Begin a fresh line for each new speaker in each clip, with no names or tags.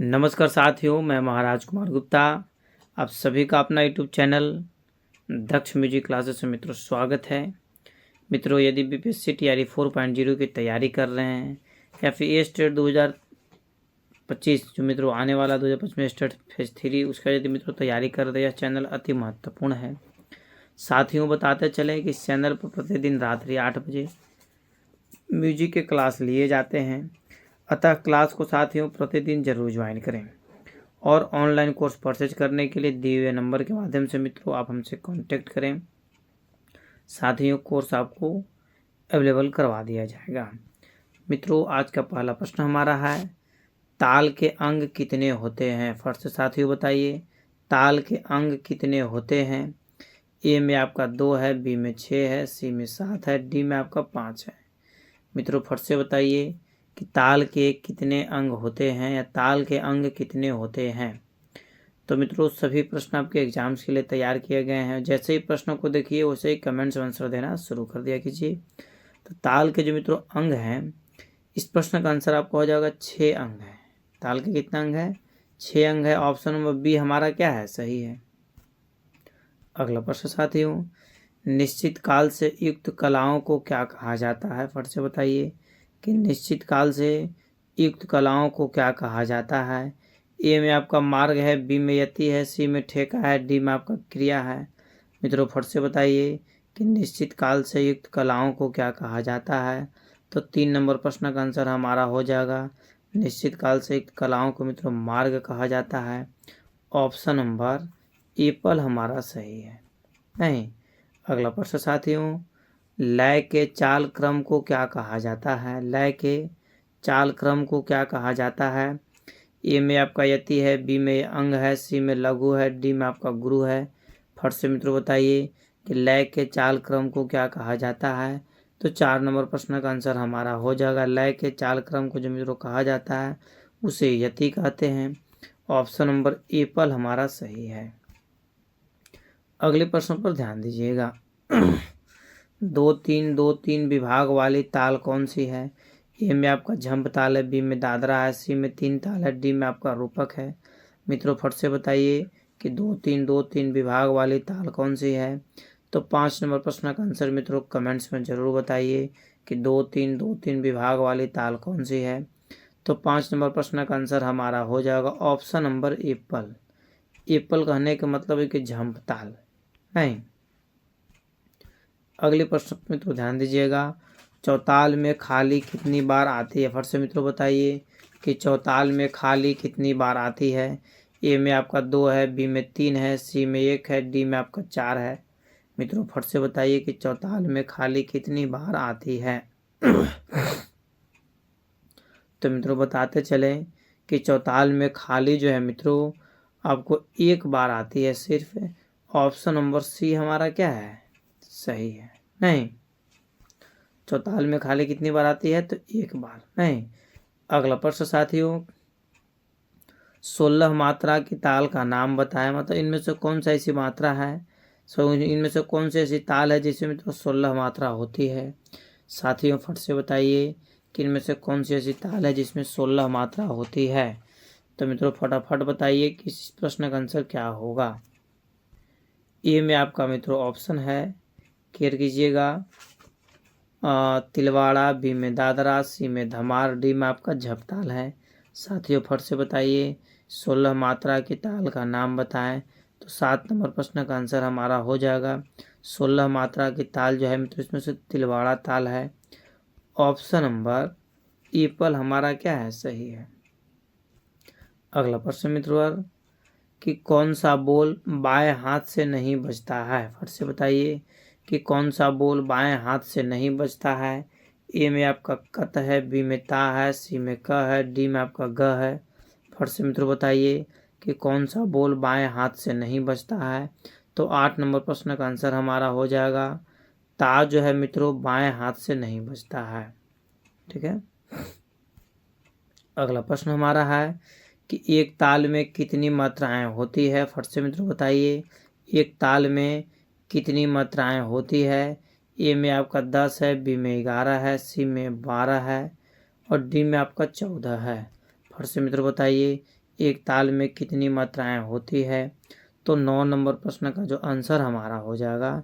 नमस्कार साथियों, मैं महाराज कुमार गुप्ता। आप सभी का अपना यूट्यूब चैनल दक्ष म्यूजिक क्लासेस में मित्रों स्वागत है। मित्रों, यदि बीपीएससी टीआरई 4.0 की तैयारी कर रहे हैं या फिर ए स्टेट 2025 जो मित्रों आने वाला 2025 में स्टेट फेज 3 उसका यदि मित्रों तैयारी कर रहे हैं, यह चैनल अति महत्वपूर्ण है। साथियों, बताते चलें कि इस चैनल पर प्रतिदिन रात्रि 8 बजे म्यूजिक के क्लास लिए जाते हैं, अतः क्लास को साथियों प्रतिदिन जरूर ज्वाइन करें। और ऑनलाइन कोर्स परचेज करने के लिए दिए हुए नंबर के माध्यम से मित्रों आप हमसे कांटेक्ट करें। साथियों, कोर्स आपको अवेलेबल करवा दिया जाएगा। मित्रों, आज का पहला प्रश्न हमारा है, ताल के अंग कितने होते हैं? फर्स्ट साथियों बताइए, ताल के अंग कितने होते हैं? ए में आपका 2 है, बी में 6 है, सी में 7 है, डी में आपका 5 है। मित्रों, फट से बताइए कि ताल के कितने अंग होते हैं या ताल के अंग कितने होते हैं। तो मित्रों, सभी प्रश्न आपके एग्जाम्स के लिए तैयार किए गए हैं। जैसे ही प्रश्नों को देखिए वैसे ही कमेंट्स में आंसर देना शुरू कर दिया कीजिए। तो ताल के जो मित्रों अंग हैं, इस प्रश्न का आंसर आपको हो जाएगा 6 अंग है। ताल के कितने अंग है? 6 अंग है। ऑप्शन नंबर बी हमारा क्या है? सही है। अगला प्रश्न साथियों, निश्चित काल से युक्त कलाओं को क्या कहा जाता है? फट से बताइए कि निश्चित काल से युक्त कलाओं को क्या कहा जाता है। ए में आपका मार्ग है, बी में यति है, सी में ठेका है, डी में आपका क्रिया है। मित्रों, फट से बताइए कि निश्चित काल से युक्त कलाओं को क्या कहा जाता है। तो 3 नंबर प्रश्न का आंसर हमारा हो जाएगा, निश्चित काल से युक्त कलाओं को मित्रों मार्ग कहा जाता है। ऑप्शन नंबर एप्पल हमारा सही है। नहीं। अगला प्रश्न साथियों, लय के चाल क्रम को क्या कहा जाता है? लय के चाल क्रम को क्या कहा जाता है? ए में आपका यति है, बी में अंग है, सी में लघु है, डी में आपका गुरु है। फट से मित्रों बताइए कि लय के चाल क्रम को क्या कहा जाता है। तो 4 नंबर प्रश्न का आंसर हमारा हो जाएगा, लय के चाल क्रम को जो मित्रों कहा जाता है उसे यति कहते हैं। ऑप्शन नंबर एप्पल हमारा सही है। अगले प्रश्न पर ध्यान दीजिएगा। 2-3-2-3 विभाग वाली ताल कौन सी है? ए में आपका झंप ताल है, बी में दादरा है, सी में 3 ताल है, डी में आपका रूपक है। मित्रों, फट से बताइए कि 2-3-2-3 विभाग वाली ताल कौन सी है। तो 5 नंबर प्रश्न का आंसर मित्रों कमेंट्स में जरूर बताइए कि 2-3-2-3 विभाग वाली ताल कौन सी है। तो 5 नंबर प्रश्न का आंसर हमारा हो जाएगा ऑप्शन नंबर एप्पल। एप्पल कहने का मतलब है कि झंप ताल नहीं। अगले प्रश्न मित्रों ध्यान दीजिएगा, चौताल में खाली कितनी बार आती है? फट से मित्रों बताइए कि चौताल में खाली कितनी बार आती है। ए में आपका 2 है, बी में 3 है, सी में 1 है, डी में आपका 4 है। मित्रों, फट से बताइए कि चौताल में खाली कितनी बार आती है। तो मित्रों बताते चलें कि चौताल में खाली जो है मित्रों आपको 1 बार आती है सिर्फ। ऑप्शन नंबर सी हमारा क्या है? सही है। नहीं। चौताल में खाली कितनी बार आती है? तो 1 बार नहीं। अगला प्रश्न साथियों, 16 मात्रा की ताल का नाम बताएं। मतलब इनमें से कौन सा ऐसी मात्रा है, इनमें से कौन सी ऐसी ताल है जिसमें तो 16 मात्रा होती है। साथियों, फट से बताइए कि इनमें से कौन सी ऐसी ताल है जिसमें 16 मात्रा होती है। तो मित्रों फटाफट बताइए कि इस प्रश्न का आंसर क्या होगा। ए में आपका मित्रों ऑप्शन है, क्लियर कीजिएगा, तिलवाड़ा, बी में दादरा, सी में धमार, डी में आपका झपताल है। साथियों, फट से बताइए 16 मात्रा की ताल का नाम बताएं। तो 7 नंबर प्रश्न का आंसर हमारा हो जाएगा 16 मात्रा की ताल जो है मित्रों इसमें से तिलवाड़ा ताल है। ऑप्शन नंबर एप्पल हमारा क्या है? सही है। अगला प्रश्न मित्रों कि कौन सा बोल बाएं हाथ से नहीं बजता है? फट से बताइए कि कौन सा बोल बाएं हाथ से नहीं बजता है। ए में आपका कत है, बी में ता है, सी में क है, डी में आपका ग है। फट से मित्रों बताइए कि कौन सा बोल बाएं हाथ से नहीं बजता है। तो 8 नंबर प्रश्न का आंसर हमारा हो जाएगा, ता जो है मित्रों बाएं हाथ से नहीं बजता है। ठीक है। अगला प्रश्न हमारा है कि एक ताल में कितनी मात्राएं होती है? फट से मित्रों बताइए, एक ताल में कितनी मात्राएं होती है। ए में आपका 10 है, बी में 11 है, सी में 12 है और डी में आपका 14 है। फट से मित्रों बताइए एक ताल में कितनी मात्राएं होती है। तो 9 नंबर प्रश्न का जो आंसर हमारा हो जाएगा,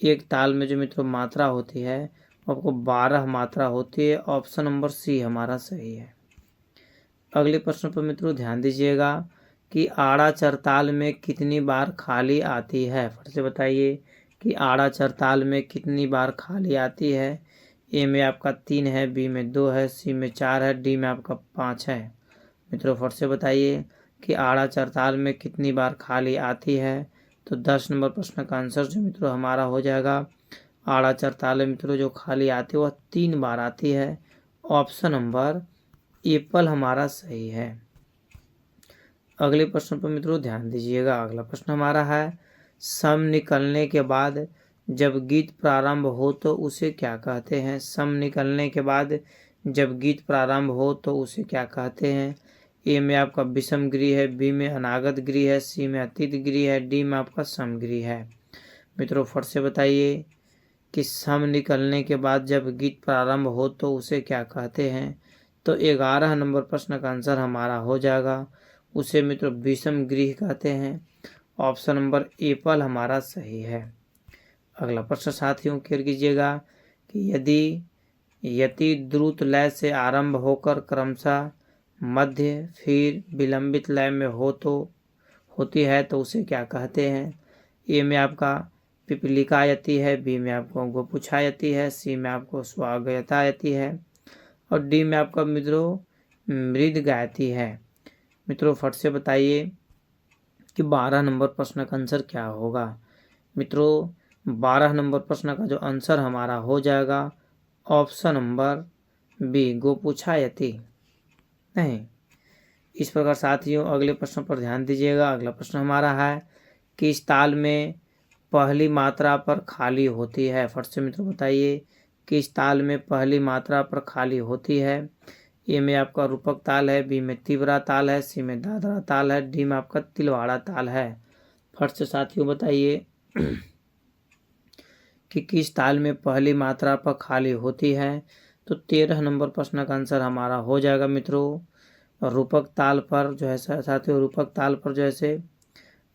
एक ताल में जो मित्रों मात्रा होती है आपको 12 मात्रा होती है। ऑप्शन नंबर सी हमारा सही है। अगले प्रश्न पर मित्रों ध्यान दीजिएगा कि आड़ा चरताल में कितनी बार खाली आती है। फिर से बताइए कि आड़ा चरताल में कितनी बार खाली आती है। ए में आपका 3 है, बी में 2 है, सी में 4 है, डी में आपका 5 है। मित्रों फिर से बताइए कि आड़ा चरताल में कितनी बार खाली आती है। तो 10 नंबर प्रश्न का आंसर जो मित्रों हमारा हो जाएगा, आड़ा चरताल में मित्रों जो खाली आती है वह 3 बार आती है। ऑप्शन नंबर एप्पल हमारा सही है। अगले प्रश्न पर मित्रों ध्यान दीजिएगा। अगला प्रश्न हमारा है, सम निकलने के बाद जब गीत प्रारंभ हो तो उसे क्या कहते हैं। सम निकलने के बाद जब गीत प्रारंभ हो तो उसे क्या कहते हैं। ए में आपका विषम गृह है, बी में अनागत गृह है, सी में अतीत गृह है, डी में आपका समगृह है। मित्रों फिर से बताइए कि सम निकलने के बाद जब गीत प्रारंभ हो तो उसे क्या कहते हैं। तो 11 नंबर प्रश्न का आंसर हमारा हो जाएगा, उसे मित्रों विषम गृह कहते हैं। ऑप्शन नंबर एप्पल हमारा सही है। अगला प्रश्न साथियों क्लियर कीजिएगा कि यदि यति द्रुत लय से आरंभ होकर क्रमशः मध्य फिर विलंबित लय में होती है तो उसे क्या कहते हैं। ए में आपका पिपलिका यति है, बी में आपको गोपुछा यति है, सी में आपको स्वागयता यति है और डी में आपका मित्रों मृद गायती है। मित्रों फट से बताइए कि 12 नंबर प्रश्न का आंसर क्या होगा। मित्रों 12 नंबर प्रश्न का जो आंसर हमारा हो जाएगा, ऑप्शन नंबर बी गोपुछा यति नहीं। इस प्रकार साथियों अगले प्रश्न पर ध्यान दीजिएगा। अगला प्रश्न हमारा है कि इस ताल में पहली मात्रा पर खाली होती है। फट से मित्रों बताइए कि इस ताल में पहली मात्रा पर खाली होती है। ए में आपका रूपक ताल है, बी में तिवरा ताल है, सी में दादरा ताल है, डी में आपका तिलवाड़ा ताल है। फट से साथियों बताइए कि किस ताल में पहली मात्रा पर खाली होती है। तो 13 नंबर प्रश्न का आंसर हमारा हो जाएगा मित्रों रूपक ताल पर जो है साथियों, रूपक ताल पर जो है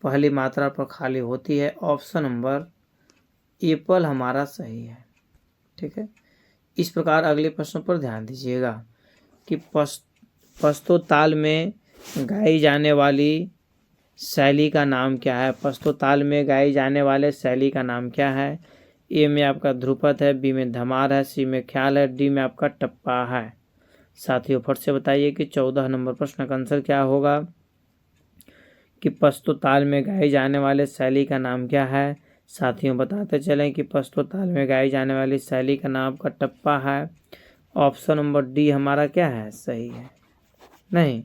पहली मात्रा पर खाली होती है। ऑप्शन नंबर एप्पल हमारा सही है। ठीक है। इस प्रकार अगले प्रश्न पर ध्यान दीजिएगा कि पश्तो ताल में गाई जाने वाली शैली का नाम क्या है। पश्तो ताल में गाई जाने वाले शैली का नाम क्या है। ए में आपका ध्रुपद है, बी में धमार है, सी में ख्याल है, डी में आपका टप्पा है। साथियों फट से बताइए कि 14 नंबर प्रश्न का आंसर क्या होगा कि पश्तो ताल में गाई जाने वाले शैली का नाम क्या है। साथियों बताते चलें कि पश्तो ताल में गाई जाने वाली शैली का नाम आपका टप्पा है। ऑप्शन नंबर डी हमारा क्या है, सही है नहीं।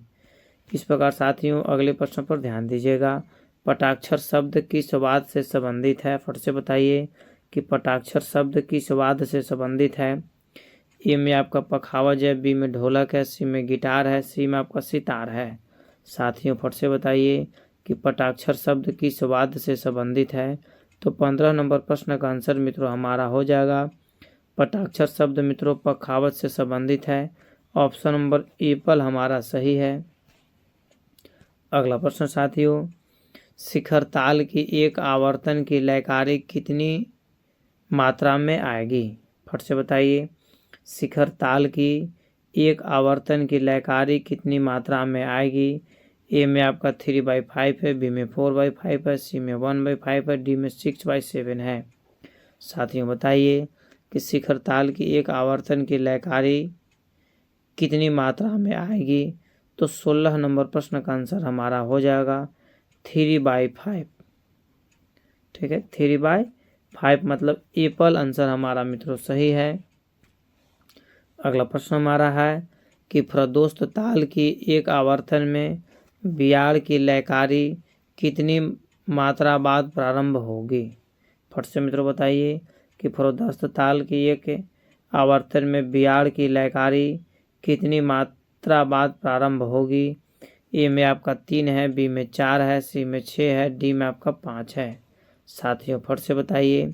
इस प्रकार साथियों अगले प्रश्न पर ध्यान दीजिएगा। पटाक्षर शब्द किस वाद्य से संबंधित है। फट से बताइए कि पटाक्षर शब्द किस वाद्य से संबंधित है। ए में आपका पखावज है, बी में ढोलक है, सी में गिटार है, सी में आपका सितार है। साथियों फट से बताइए कि पटाक्षर शब्द किस वाद्य से संबंधित है। तो 15 नंबर प्रश्न का आंसर मित्रों हमारा हो जाएगा, पटाक्षर शब्द मित्रों पखावज से संबंधित है। ऑप्शन नंबर एप्पल हमारा सही है। अगला प्रश्न साथियों, शिखर ताल की एक आवर्तन की लयकारी कितनी मात्रा में आएगी। फट से बताइए शिखर ताल की एक आवर्तन की लयकारी कितनी मात्रा में आएगी। ए में आपका 3/5 है, बी में 4/5 है, सी में 1/5 है, डी में 6/7 है। साथियों बताइए कि शिखर ताल की एक आवर्तन की लयकारी कितनी मात्रा में आएगी। तो 16 नंबर प्रश्न का आंसर हमारा हो जाएगा 3/5। ठीक है, 3/5 मतलब एप्पल आंसर हमारा मित्रों सही है। अगला प्रश्न हमारा है कि प्रदोस्त ताल की एक आवर्तन में बियाड़ की लयकारी कितनी मात्रा बाद प्रारंभ होगी। फट से मित्रों बताइए कि प्रदोस्त ताल की एक आवर्तन में बियाड़ की लयकारी कितनी मात्रा बाद प्रारंभ होगी। ए में आपका 3 है, बी में 4 है, सी में 6 है, डी में आपका 5 है। साथियों फट से बताइए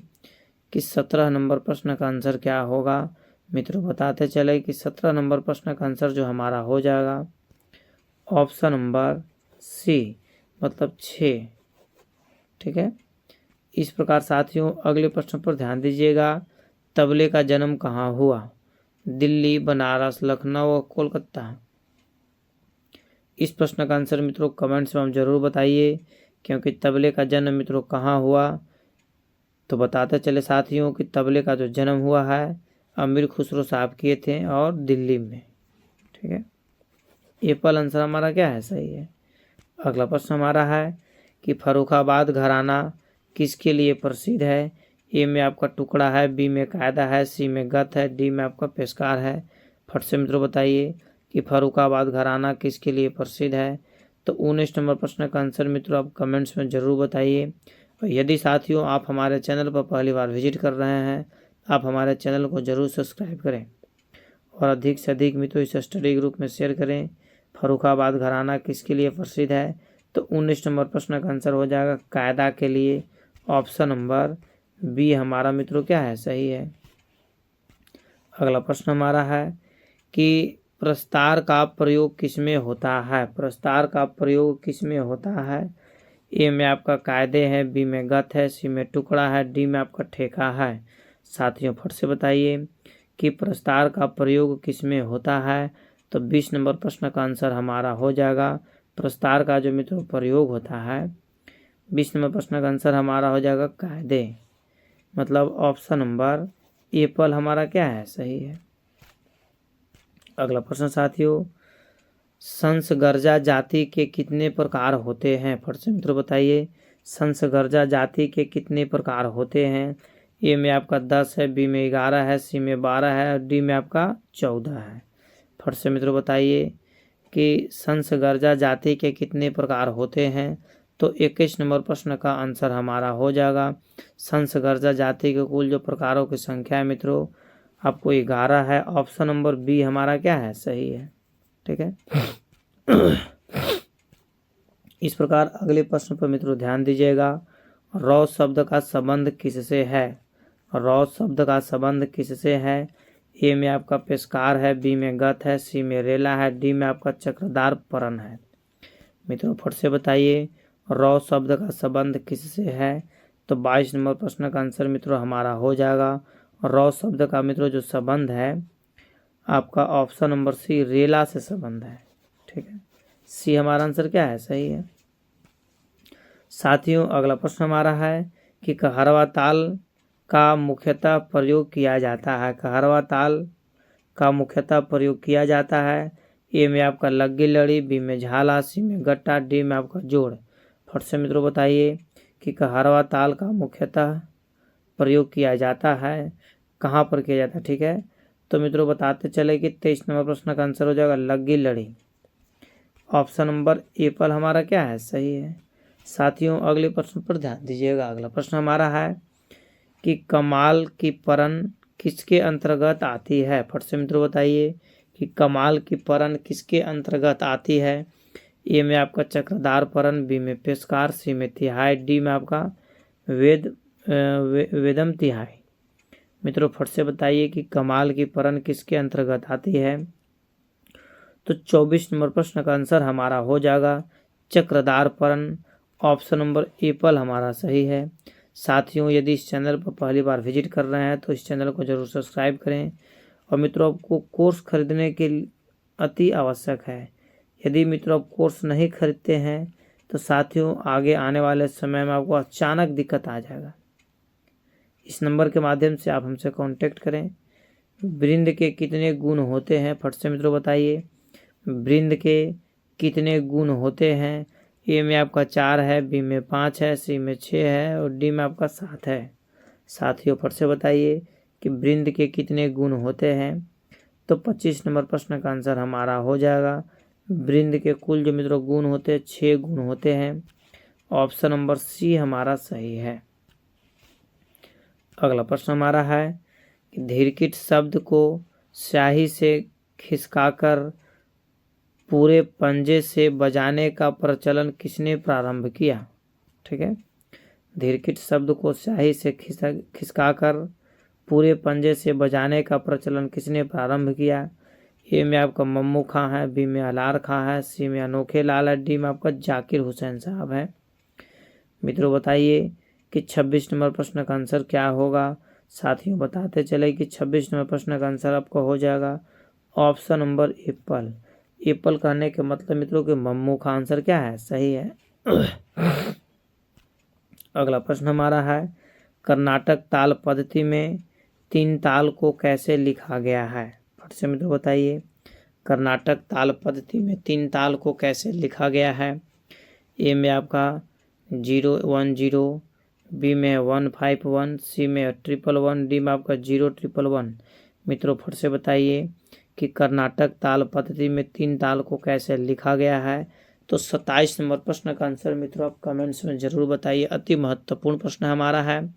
कि 17 नंबर प्रश्न का आंसर क्या होगा। मित्रों बताते चले कि 17 नंबर प्रश्न का आंसर जो हमारा हो जाएगा, ऑप्शन नंबर सी मतलब 6। ठीक है। इस प्रकार साथियों अगले प्रश्न पर ध्यान दीजिएगा। तबले का जन्म कहाँ हुआ? दिल्ली, बनारस, लखनऊ और कोलकाता। इस प्रश्न का आंसर मित्रों कमेंट्स में हम जरूर बताइए, क्योंकि तबले का जन्म मित्रों कहाँ हुआ। तो बताते चले साथियों कि तबले का जो जन्म हुआ है अमीर खुसरो साहब किए थे और दिल्ली में। ठीक है। एप्पल आंसर हमारा क्या है? सही है। अगला प्रश्न हमारा है कि फर्रुखाबाद घराना किसके लिए प्रसिद्ध है? ए में आपका टुकड़ा है, बी में कायदा है, सी में गत है, डी में आपका पेशकार है। फट से मित्रों बताइए कि फर्रुखाबाद घराना किसके लिए प्रसिद्ध है। तो 19 नंबर प्रश्न का आंसर मित्रों आप कमेंट्स में ज़रूर बताइए। और यदि साथियों आप हमारे चैनल पर पहली बार विजिट कर रहे हैं, आप हमारे चैनल को ज़रूर सब्सक्राइब करें और अधिक से अधिक मित्रों इस स्टडी ग्रुप में शेयर करें। फर्रुखाबाद घराना किसके लिए प्रसिद्ध है? तो 19 नंबर प्रश्न का आंसर हो जाएगा कायदा के लिए। ऑप्शन नंबर बी हमारा मित्रों क्या है? सही है। अगला प्रश्न हमारा है कि प्रस्तार का प्रयोग किसमें होता है? प्रस्तार का प्रयोग किसमें होता है? ए में आपका कायदे है, बी में गत है, सी में टुकड़ा है, डी में आपका ठेका है। साथियों फट से बताइए कि प्रस्तार का प्रयोग किसमें होता है। तो 20 नंबर प्रश्न का आंसर हमारा हो जाएगा प्रस्तार का जो मित्रों प्रयोग होता है। 20 नंबर प्रश्न का आंसर हमारा हो जाएगा कायदे, मतलब ऑप्शन नंबर एप्पल हमारा क्या है? सही है। अगला प्रश्न साथियों, संसगर्जा जाति के कितने प्रकार होते हैं? फट से मित्रों बताइए संसगर्जा जाति के कितने प्रकार होते हैं। ए में आपका 10 है, बी में 11 है, सी में 12 है और डी में आपका 14 है। फट से मित्रों बताइए कि संसगर्जा जाति के कितने प्रकार होते हैं। तो 21 नंबर प्रश्न का आंसर हमारा हो जाएगा संसगर्जा जाति के कुल जो प्रकारों की संख्या है मित्रों आपको 11 है। ऑप्शन नंबर बी हमारा क्या है? सही है। ठीक है। इस प्रकार अगले प्रश्न पर मित्रों ध्यान दीजिएगा। रौ शब्द का संबंध किससे है? रौ शब्द का संबंध किससे है? ए में आपका पेशकार है, बी में गत है, सी में रेला है, डी में आपका चक्रदार परण है। मित्रों फट से बताइए रौ शब्द का संबंध किससे है। तो 22 नंबर प्रश्न का आंसर मित्रों हमारा हो जाएगा रौ शब्द का मित्रों जो संबंध है आपका ऑप्शन नंबर सी रेला से संबंध है। ठीक है। सी हमारा आंसर क्या है? सही है। साथियों अगला प्रश्न हमारा है कि कहरवा ताल का मुख्यतः प्रयोग किया जाता है। कहरवा ताल का मुख्यतः प्रयोग किया जाता है। ए में आपका लग्गी लड़ी, बी में झाला, सी में गट्टा, डी में आपका जोड़। फट से मित्रों बताइए कि कहरवा ताल का मुख्यतः प्रयोग किया जाता है, कहाँ पर किया जाता है। ठीक है। तो मित्रों बताते चले कि 23 नंबर प्रश्न का आंसर हो जाएगा लग्गी लड़ी। ऑप्शन नंबर एप्पल हमारा क्या है? सही है। साथियों अगले प्रश्न पर ध्यान दीजिएगा। अगला प्रश्न हमारा है कि कमाल की परन किसके अंतर्गत आती है? फट से मित्रों बताइए कि कमाल की परन किसके अंतर्गत आती है। ए में आपका चक्रदार परन, बी में पेशकार, सी में तिहाई, डी में आपका वेदम तिहाई। मित्रों फट से बताइए कि कमाल की परन किसके अंतर्गत आती है। तो 24 नंबर प्रश्न का आंसर हमारा हो जाएगा चक्रदार परन। ऑप्शन नंबर एप्पल हमारा सही है। साथियों यदि इस चैनल पर पहली बार विजिट कर रहे हैं तो इस चैनल को जरूर सब्सक्राइब करें। और मित्रों आपको कोर्स खरीदने के अति आवश्यक है। यदि मित्रों आप कोर्स नहीं खरीदते हैं तो साथियों आगे आने वाले समय में आपको अचानक दिक्कत आ जाएगा। इस नंबर के माध्यम से आप हमसे कांटेक्ट करें। वृंद के कितने गुण होते हैं? फट से मित्रों बताइए वृंद के कितने गुण होते हैं। ए में आपका 4 है, बी में 5 है, सी में 6 है और डी में आपका 7 है। साथियों फट से बताइए कि वृंद के कितने गुण होते हैं। तो 25 नंबर प्रश्न का आंसर हमारा हो जाएगा वृंद के कुल जो मित्रों गुण होते हैं 6 गुण होते हैं। ऑप्शन नंबर सी हमारा सही है। अगला प्रश्न हमारा है कि धीरकिट शब्द को स्याही से खिसकाकर पूरे पंजे से बजाने का प्रचलन किसने प्रारंभ किया? ठीक है। धीरकिट शब्द को स्याही से खिसकाकर पूरे पंजे से बजाने का प्रचलन किसने प्रारंभ किया। ए में आपका मम्मू खां है, बी में अलार खां है, सी में अनोखे लाल है, डी में आपका जाकिर हुसैन साहब है। मित्रों बताइए कि 26 नंबर प्रश्न का आंसर क्या होगा। साथियों बताते चले कि 26 नंबर प्रश्न का आंसर आपका हो जाएगा ऑप्शन नंबर एप्पल। एप्पल कहने के मतलब मित्रों कि मम्मू का आंसर क्या है, सही है। अगला प्रश्न हमारा है, कर्नाटक ताल पद्धति में 3 ताल को कैसे लिखा गया है। फट से मित्रों बताइए, कर्नाटक ताल पद्धति में 3 ताल को कैसे लिखा गया है। ए में आपका 010, बी में 151, सी में 111, डी में आपका 0111। मित्रों फट से बताइए कि कर्नाटक ताल पद्धति में 3 ताल को कैसे लिखा गया है। तो 27 नंबर प्रश्न का आंसर मित्रों आप कमेंट्स में जरूर बताइए, अति महत्वपूर्ण प्रश्न हमारा है।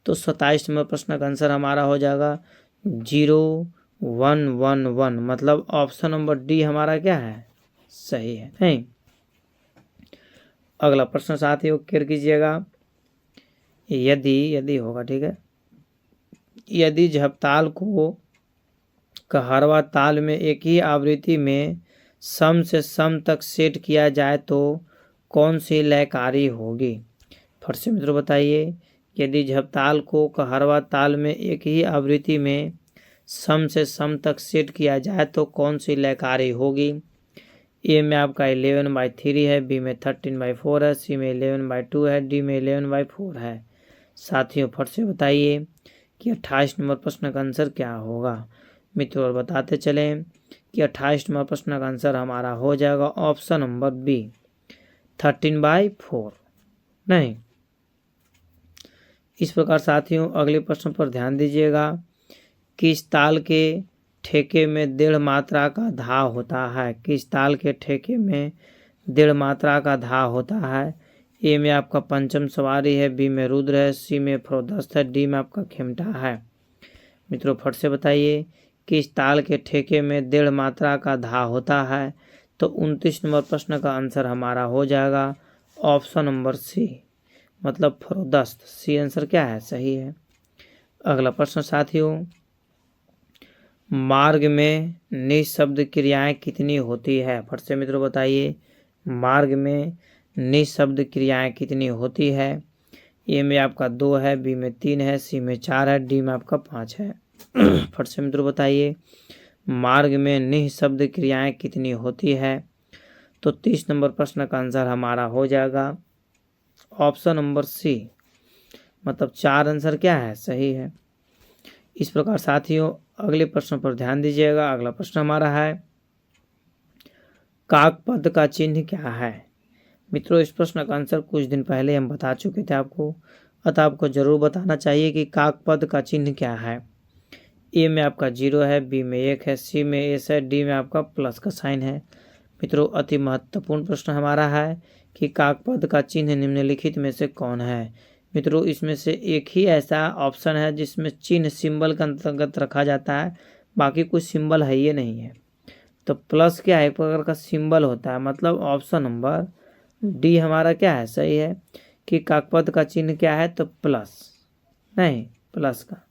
तो 27 नंबर प्रश्न का आंसर हमारा हो जाएगा 0111, मतलब ऑप्शन नंबर डी हमारा क्या है, सही है। नहीं, अगला प्रश्न साथियों केयर कीजिएगा। यदि होगा, ठीक है, यदि झपताल को कहरवा ताल में एक ही आवृत्ति में सम से सम तक सेट किया जाए तो कौन सी लयकारी होगी। फिर से मित्रों बताइए, यदि झपताल को कहरवा ताल में एक ही आवृत्ति में सम से सम तक सेट किया जाए तो कौन सी लयकारी होगी। ए में आपका 11/3 है, बी में 13/4 है, सी में 11/2 है, डी में 11/4 है। साथियों फट से बताइए कि 28 नंबर प्रश्न का आंसर क्या होगा। मित्रों और बताते चलें कि 28 नंबर प्रश्न का आंसर हमारा हो जाएगा ऑप्शन नंबर बी, 13/4। नहीं, इस प्रकार साथियों अगले प्रश्न पर ध्यान दीजिएगा। किस ताल के ठेके में 1.5 मात्रा का धा होता है। किस ताल के ठेके में 1.5 मात्रा का धा होता है। ए में आपका पंचम सवारी है, बी में रुद्र है, सी में फ्रोदस्त है, डी में आपका खेमटा है। मित्रों फट से बताइए किस ताल के ठेके में 1.5 मात्रा का धा होता है। तो 29 नंबर प्रश्न का आंसर हमारा हो जाएगा ऑप्शन नंबर सी, मतलब फ्रोदस्त। सी आंसर क्या है, सही है। अगला प्रश्न साथियों, मार्ग में निःशब्द क्रियाएं कितनी होती है। फट से मित्रों बताइए, मार्ग में निःशब्द क्रियाएं कितनी होती है। ए में आपका 2 है, बी में 3 है, सी में 4 है, डी में आपका 5 है। फट से मित्रों बताइए, मार्ग में निःशब्द क्रियाएं कितनी होती है। तो 30 नंबर प्रश्न का आंसर हमारा हो जाएगा ऑप्शन नंबर सी, मतलब 4 आंसर क्या है, सही है। इस प्रकार साथियों अगले प्रश्न पर ध्यान दीजिएगा। अगला प्रश्न हमारा है, काक पद का चिन्ह क्या है। मित्रों इस प्रश्न का आंसर कुछ दिन पहले हम बता चुके थे आपको, अतः आपको जरूर बताना चाहिए कि काक पद का चिन्ह क्या है। ए में आपका 0 है, बी में 1 है, सी में एस है, डी में आपका प्लस का साइन है। मित्रों अति महत्वपूर्ण प्रश्न हमारा है कि काकपद का चिन्ह निम्नलिखित में से कौन है। मित्रों इसमें से एक ही ऐसा ऑप्शन है जिसमें चिन्ह सिंबल के अंतर्गत रखा जाता है, बाकी कुछ सिंबल है ये नहीं है। तो प्लस क्या है, एक प्रकार का सिंबल होता है, मतलब ऑप्शन नंबर डी हमारा क्या है, सही है कि काकपद का चिन्ह क्या है, तो प्लस, नहीं प्लस का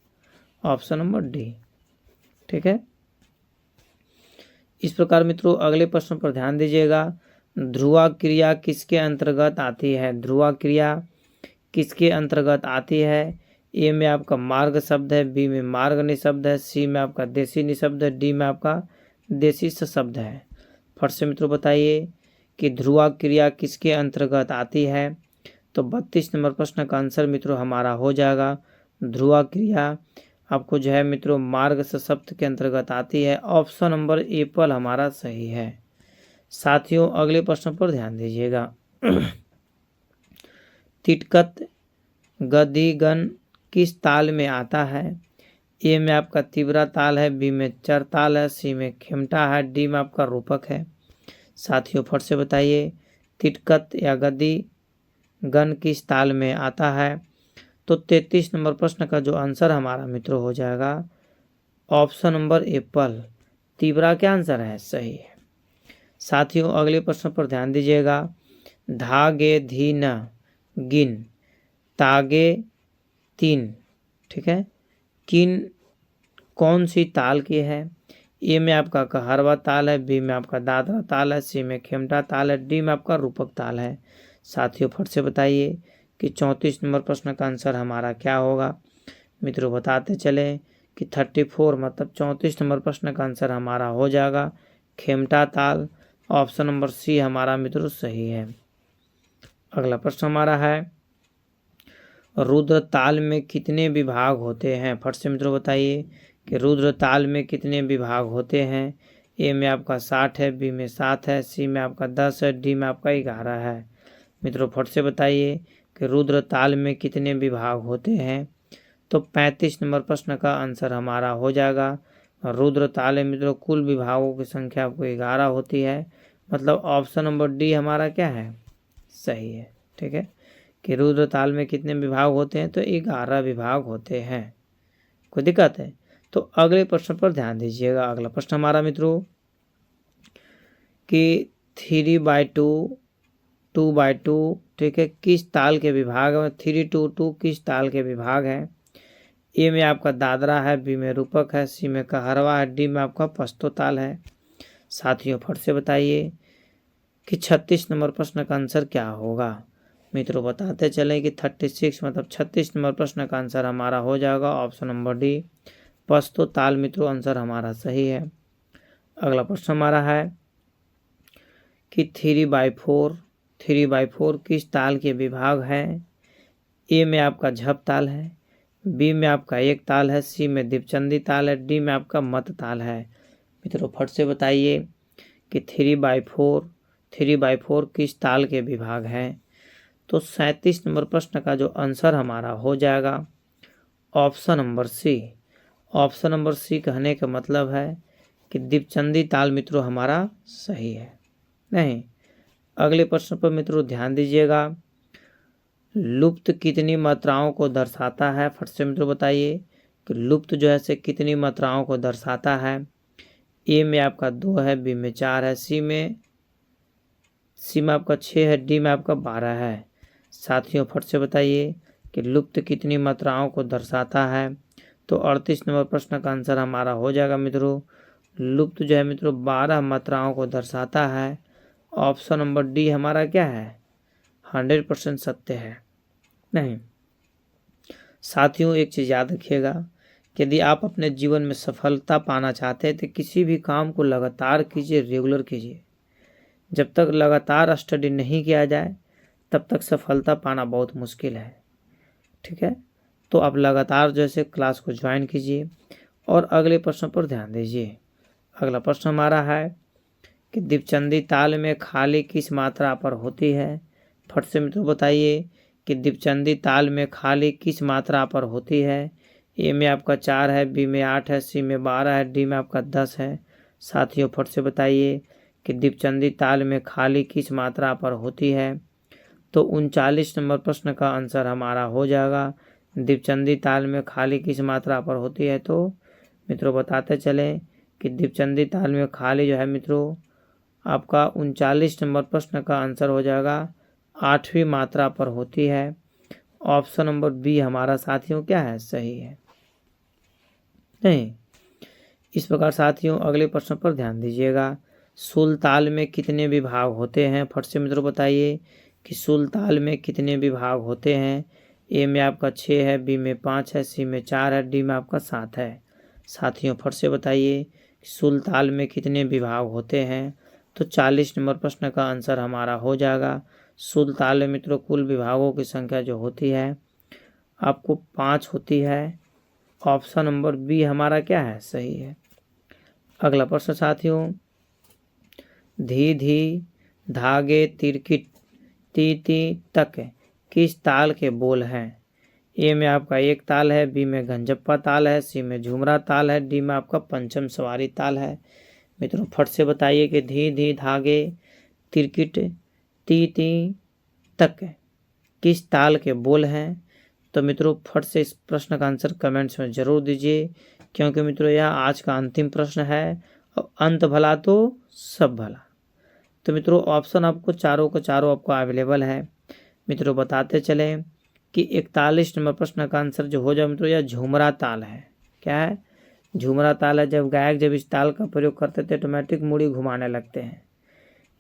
ऑप्शन नंबर डी, ठीक है। इस प्रकार मित्रों अगले प्रश्न पर ध्यान दीजिएगा। ध्रुवा क्रिया किसके अंतर्गत आती है। ध्रुवा क्रिया किसके अंतर्गत आती है। ए में आपका मार्ग शब्द है, बी में मार्ग निशब्द है, सी में आपका देशी निशब्द है, डी में आपका देशी शब्द है। फट से मित्रों बताइए कि ध्रुवा क्रिया किसके अंतर्गत आती है। तो 32 नंबर प्रश्न का आंसर मित्रों हमारा हो जाएगा ध्रुवा क्रिया आपको जो है मित्रों मार्ग शब्द के अंतर्गत आती है। ऑप्शन नंबर एप्पल हमारा सही है। साथियों अगले प्रश्न पर ध्यान दीजिएगा। तिटकत गदिगन किस ताल में आता है। ए में आपका तीव्रा ताल है, बी में चर ताल है, सी में खेमटा है, डी में आपका रूपक है। साथियों फट से बताइए तिटकत या गद्दी गन किस ताल में आता है। तो 33 नंबर प्रश्न का जो आंसर हमारा मित्रों हो जाएगा ऑप्शन नंबर एप्पल, तीव्रा क्या आंसर है, सही है। साथियों अगले प्रश्न पर ध्यान दीजिएगा। धागे धी न गिन तागे 3, ठीक है, किन कौन सी ताल की है। ए में आपका कहरवा ताल है, बी में आपका दादरा ताल है, सी में खेमटा ताल है, डी में आपका रूपक ताल है। साथियों फट से बताइए कि 34 नंबर प्रश्न का आंसर हमारा क्या होगा। मित्रों बताते चले कि 34 मतलब 34 नंबर प्रश्न का आंसर हमारा हो जाएगा खेमटा ताल। ऑप्शन नंबर सी हमारा मित्रों सही है। अगला प्रश्न हमारा है रुद्र ताल में कितने विभाग होते हैं। फट से मित्रों बताइए कि रुद्र ताल में कितने विभाग होते हैं। ए में आपका 60 है, बी में 7 है, सी में आपका 10 है, डी में आपका 11 है। मित्रों फट से बताइए कि रुद्र ताल में कितने विभाग होते हैं। तो 35 नंबर प्रश्न का आंसर हमारा हो जाएगा रुद्र ताल में मित्रों कुल विभागों की संख्या आपको 11 होती है। मतलब ऑप्शन नंबर डी हमारा क्या है सही है। ठीक है कि रुद्र ताल में कितने विभाग होते हैं तो 11 विभाग होते हैं। कोई दिक्कत है। तो अगले प्रश्न पर ध्यान दीजिएगा। अगला प्रश्न हमारा मित्रों कि 3/2 2/2 ठीक है किस ताल के विभाग है। 3/2 किस ताल के विभाग है। ए में आपका दादरा है, बी में रूपक है, सी में कहरवा है, डी में आपका पस्तो ताल है। साथियों फट से बताइए कि 36 नंबर प्रश्न का आंसर क्या होगा। मित्रों बताते चलें कि 36 मतलब 36 नंबर प्रश्न का आंसर हमारा हो जाएगा ऑप्शन नंबर डी पस्तो ताल। मित्रों आंसर हमारा सही है। अगला प्रश्न हमारा है कि 3/4 किस ताल के विभाग है। ए में आपका झप ताल है, बी में आपका एक ताल है, सी में दीपचंदी ताल है, डी में आपका मत ताल है। मित्रों फट से बताइए कि 3/4 किस ताल के विभाग है। तो 37 नंबर प्रश्न का जो आंसर हमारा हो जाएगा option number C. Option number C कहने का मतलब है कि दीपचंदी ताल मित्रों हमारा सही है। नहीं, अगले प्रश्न पर मित्रों ध्यान दीजिएगा। लुप्त कितनी मात्राओं को दर्शाता है। फट से मित्रों बताइए कि लुप्त जो है से कितनी मात्राओं को दर्शाता है। ए में आपका 2 है, बी में 4 है, सी में आपका 6 है, डी में आपका 12 है। साथियों फट से बताइए कि लुप्त कितनी मात्राओं को दर्शाता है। तो 38 नंबर प्रश्न का आंसर हमारा हो जाएगा मित्रों लुप्त जो है मित्रों 12 मात्राओं को दर्शाता है। ऑप्शन नंबर डी हमारा क्या है 100% सत्य है। नहीं साथियों एक चीज़ याद रखिएगा कि यदि आप अपने जीवन में सफलता पाना चाहते हैं तो किसी भी काम को लगातार कीजिए, रेगुलर कीजिए। जब तक लगातार स्टडी नहीं किया जाए तब तक सफलता पाना बहुत मुश्किल है। ठीक है, तो आप लगातार जैसे क्लास को ज्वाइन कीजिए। और अगले प्रश्न पर ध्यान दीजिए। अगला प्रश्न हमारा है कि दीपचंदी ताल में खाली किस मात्रा पर होती है। फट से मित्रों बताइए कि दीपचंदी ताल में खाली किस मात्रा पर होती है। ए में आपका 4 है, बी में 8 है, सी में 12 है, डी में आपका 10 है। साथियों फट से बताइए कि दीपचंदी ताल में खाली किस मात्रा पर होती है। तो 39 नंबर प्रश्न का आंसर हमारा हो जाएगा दीपचंदी ताल में खाली किस मात्रा पर होती है। तो मित्रों बताते चलें कि दीपचंदी ताल में खाली जो है मित्रों आपका 39 नंबर प्रश्न का आंसर हो जाएगा 8वीं मात्रा पर होती है। ऑप्शन नंबर बी हमारा साथियों क्या है सही है। नहीं, इस प्रकार साथियों अगले प्रश्न पर ध्यान दीजिएगा। सुल ताल में कितने विभाग होते हैं। फट से मित्रों बताइए कि सुल ताल में कितने विभाग होते हैं। ए में आपका 6 है, बी में 5 है, सी में 4 है, डी में आपका 7 है। साथियों फट से बताइए कि सुल ताल में कितने विभाग होते हैं। तो 40 नंबर प्रश्न का आंसर हमारा हो जाएगा सुल ताल में मित्रों कुल विभागों की संख्या जो होती है आपको 5 होती है। ऑप्शन नंबर बी हमारा क्या है सही है। अगला प्रश्न साथियों धी धी धागे तिरकिट ती ती तक किस ताल के बोल हैं। ए में आपका एक ताल है, बी में गंजप्पा ताल है, सी में झुमरा ताल है, डी में आपका पंचम सवारी ताल है। मित्रों फट से बताइए कि धी धी धागे तिरकिट ती ती तक किस ताल के बोल हैं। तो मित्रों फट से इस प्रश्न का आंसर कमेंट्स में ज़रूर दीजिए, क्योंकि मित्रों यह आज का अंतिम प्रश्न है और अंत भला तो सब भला। तो मित्रों ऑप्शन आपको चारों को चारों आपको अवेलेबल है। मित्रों बताते चलें कि 41 नंबर प्रश्न का आंसर जो हो जाए मित्रों यह झुमरा ताल है। क्या है झुमरा ताल है जब गायक जब इस ताल का प्रयोग करते थे ऑटोमेटिक मुड़ी घुमाने लगते हैं,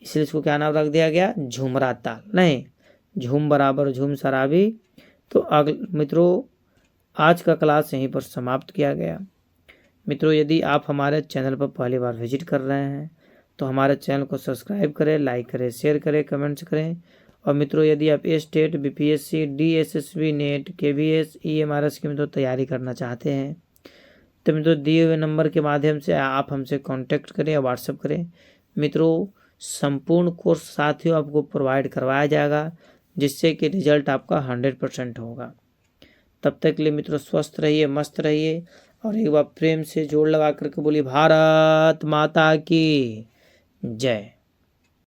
इसलिए इसको क्या नाम रख दिया गया, झुमरा ताल। नहीं, झूम बराबर झूम शराबी। तो मित्रों आज का क्लास यहीं पर समाप्त किया गया। मित्रों यदि आप हमारे चैनल पर पहली बार विजिट कर रहे हैं तो हमारे चैनल को सब्सक्राइब करें, लाइक करें, शेयर करें, कमेंट्स करें। और मित्रों यदि आप state, BPSC, DSSB, net, KVS, EMRS की मित्रों तैयारी करना चाहते हैं तो मित्रों दिए हुए नंबर के माध्यम से आप हमसे कांटेक्ट करें या व्हाट्सएप करें। मित्रों संपूर्ण कोर्स साथियों आपको प्रोवाइड करवाया जाएगा, जिससे कि रिजल्ट आपका 100% होगा। तब तक के लिए मित्रों स्वस्थ रहिए, मस्त रहिए और एक बार प्रेम से जोड़ लगा करके बोलिए भारत माता की जय।